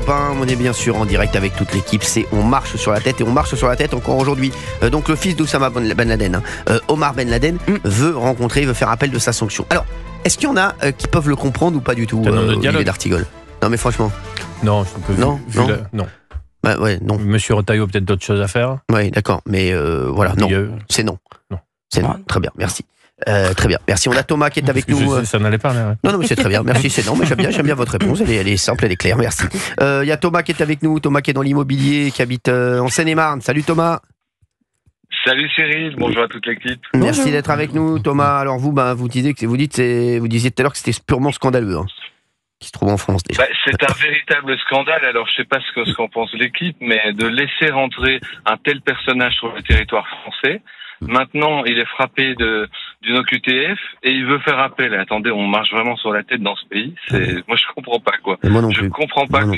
Europe 1, on est bien sûr en direct avec toute l'équipe, c'est On marche sur la tête, et on marche sur la tête encore aujourd'hui. Donc le fils d'Oussama Ben Laden, Omar Ben Laden, veut faire appel de sa sanction. Alors, est-ce qu'il y en a qui peuvent le comprendre ou pas du tout, Olivier d'Artigol? Non mais franchement. Non, je peux non. Bah, ouais, non. Monsieur Retailleau, peut-être d'autres choses à faire. Oui, d'accord, mais voilà, non, c'est non. C'est non, très bien, merci. Très bien, merci. On a Thomas qui est avec nous. Ça n'allait pas, là. Non, mais c'est très bien, merci. C'est non, mais j'aime bien votre réponse. Elle est simple, elle est claire, merci. Il y a Thomas qui est avec nous. Thomas qui est dans l'immobilier, qui habite en Seine-et-Marne. Salut Thomas. Salut Cyril, bonjour à toute l'équipe. Merci d'être avec nous, Thomas. Alors vous disiez tout à l'heure que c'était purement scandaleux, qui se trouve en France déjà. C'est un véritable scandale. Alors je sais pas ce qu'en pense l'équipe, mais de laisser rentrer un tel personnage sur le territoire français. Maintenant, il est frappé d'une OQTF et il veut faire appel. Attendez, on marche vraiment sur la tête dans ce pays. Moi, je comprends pas quoi. Je comprends pas comment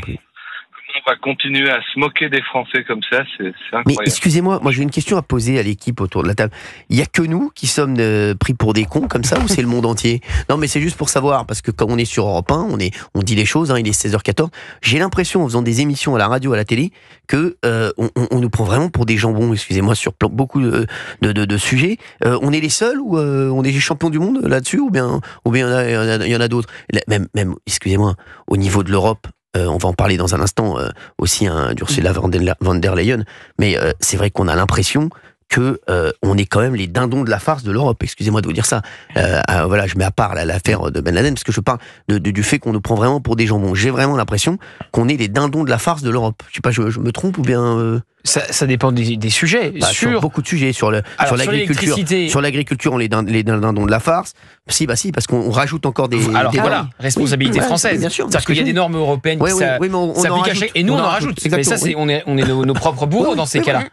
on va continuer à se moquer des Français comme ça. C'est incroyable. Mais excusez-moi, moi j'ai une question à poser à l'équipe autour de la table. Il y a que nous qui sommes pris pour des cons comme ça, ou c'est le monde entier? Non, mais c'est juste pour savoir, parce que quand on est sur Europe 1, on dit les choses. Il est 16h14. J'ai l'impression, en faisant des émissions à la radio, à la télé, que on nous prend vraiment pour des jambons. Excusez-moi, sur beaucoup de sujets. On est les seuls, ou on est les champions du monde là-dessus, ou bien il y en a d'autres. Même, excusez-moi, au niveau de l'Europe. On va en parler dans un instant aussi, d'Ursula von der Leyen, mais c'est vrai qu'on a l'impression que on est quand même les dindons de la farce de l'Europe. Excusez-moi de vous dire ça. Voilà, je mets à part l'affaire de Ben Laden, parce que je parle du fait qu'on nous prend vraiment pour des jambons. J'ai vraiment l'impression qu'on est les dindons de la farce de l'Europe. Je sais pas, je me trompe ou bien... Ça dépend des sujets. Sur beaucoup de sujets, sur l'agriculture. Sur l'agriculture, on est les dindons de la farce. Si, parce qu'on rajoute encore des... Alors voilà, responsabilité française. Bien sûr. C'est-à-dire qu'il y a des normes européennes qui s'appliquent à chaque... Et nous, on en rajoute. Mais ça, on est nos propres bourreaux dans ces cas-là.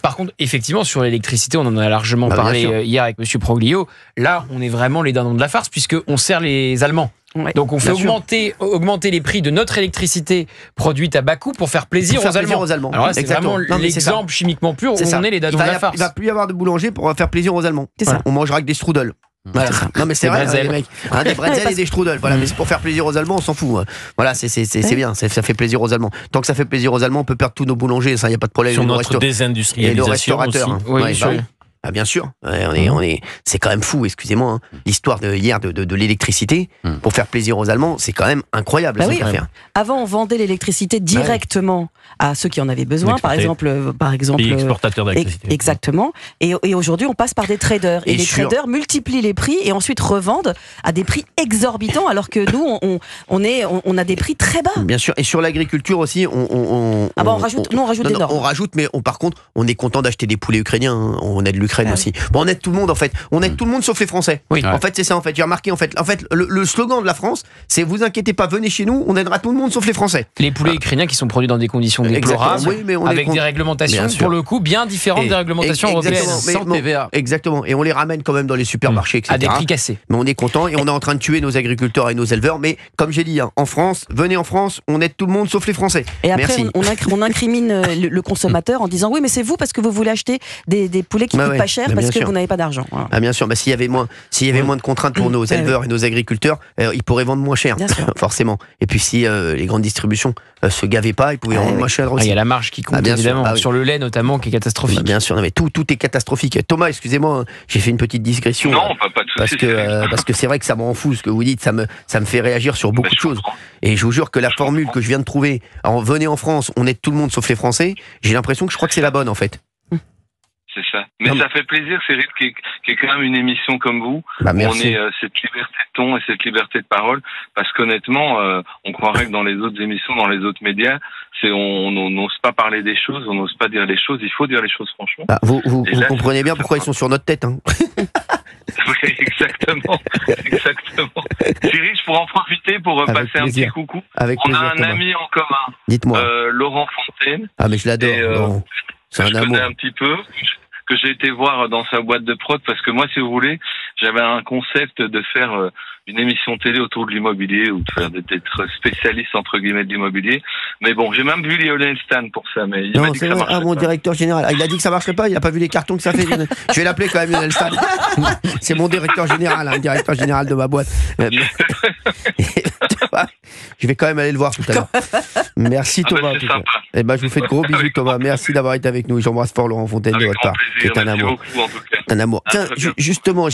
Par contre, effectivement, sur l'électricité, on en a largement parlé hier avec Monsieur Proglio. Là, on est vraiment les dindons de la farce, puisqu'on sert les Allemands. Ouais, donc on fait augmenter les prix de notre électricité produite à bas coût pour faire plaisir aux Allemands. Alors là, c'est vraiment l'exemple chimiquement pur où on est les dindons de la farce. Il va plus y avoir de boulanger pour faire plaisir aux Allemands. On mangera que des strudels. Voilà. Non mais c'est vrai, les mecs. Des bretzels et des strudels. Voilà, mais c'est pour faire plaisir aux Allemands, on s'en fout. Voilà, c'est bien, ça fait plaisir aux Allemands. Tant que ça fait plaisir aux Allemands, on peut perdre tous nos boulangers, ça y a pas de problème. Sur notre désindustrialisation aussi. Bien sûr, c'est quand même fou, excusez-moi. L'histoire hier de l'électricité, pour faire plaisir aux Allemands, c'est quand même incroyable. Avant, on vendait l'électricité directement à ceux qui en avaient besoin, par exemple, les exportateurs d'électricité. Exactement. Et aujourd'hui, on passe par des traders. Et les traders multiplient les prix et ensuite revendent à des prix exorbitants, alors que nous, on a des prix très bas. Bien sûr. Et sur l'agriculture aussi, on rajoute des normes. On rajoute, mais par contre, on est content d'acheter des poulets ukrainiens. On aide l'Ukraine aussi. Bon, on aide tout le monde en fait. On aide tout le monde sauf les Français. Oui. En fait, c'est ça en fait. J'ai remarqué en fait le slogan de la France, c'est vous inquiétez pas, venez chez nous, on aidera tout le monde sauf les Français. Les poulets ukrainiens qui sont produits dans des conditions déplorables, avec des réglementations pour le coup bien différentes des réglementations européennes. Sans TVA. Exactement. Et on les ramène quand même dans les supermarchés, etc. À des prix cassés. Mais on est content et on est en train de tuer nos agriculteurs et nos éleveurs. Mais comme j'ai dit, en France, venez en France, on aide tout le monde sauf les Français. Et après, on incrimine le consommateur en disant oui, mais c'est vous parce que vous voulez acheter des poulets qui coûtent pas cher parce que vous n'avez pas d'argent. Voilà. Ah bien sûr, s'il y avait moins de contraintes pour nos éleveurs et nos agriculteurs, ils pourraient vendre moins cher, forcément. Et puis si les grandes distributions se gavaient pas, ils pouvaient vendre moins cher aussi. Il y a la marge qui compte évidemment, sur le lait notamment qui est catastrophique. Bien sûr, mais tout est catastrophique. Thomas, excusez-moi, j'ai fait une petite digression. Non, pas de souci. Parce que c'est vrai que ça me rend fou ce que vous dites, ça me fait réagir sur beaucoup de choses. Et je vous jure que la formule que je viens de trouver, venez en France, on aide tout le monde sauf les Français, j'ai l'impression que je crois que c'est la bonne en fait. C'est ça. Mais ça fait plaisir, Cyril, qu'il y ait quand même une émission comme vous, où on ait cette liberté de ton et cette liberté de parole, parce qu'honnêtement, on croirait que dans les autres émissions, dans les autres médias, on n'ose pas parler des choses, on n'ose pas dire les choses, il faut dire les choses franchement. Vous comprenez bien pourquoi ils sont sur notre tête. Oui, exactement. Cyril, je pourrais en profiter pour passer un petit coucou. On a un ami en commun. Dites-moi. Laurent Fontaine. Ah mais je l'adore. C'est un amour. Je connais un petit peu, que j'ai été voir dans sa boîte de prod, parce que moi, si vous voulez, j'avais un concept de faire une émission télé autour de l'immobilier, ou d'être spécialiste, entre guillemets, de l'immobilier. Mais bon, j'ai même vu Lionel Stan pour ça, mais il m'a dit que ça marcherait pas. Mon directeur général. Il a dit que ça marcherait pas, il a pas vu les cartons que ça fait. Je vais l'appeler quand même Lionel Stan. C'est mon directeur général, directeur général de ma boîte. Je vais quand même aller le voir tout à l'heure. Merci Thomas. Je vous fais de gros bisous Thomas. Merci d'avoir été avec nous. J'embrasse fort Laurent Fontaine de votre part. C'est un amour. Un amour. Tiens, justement.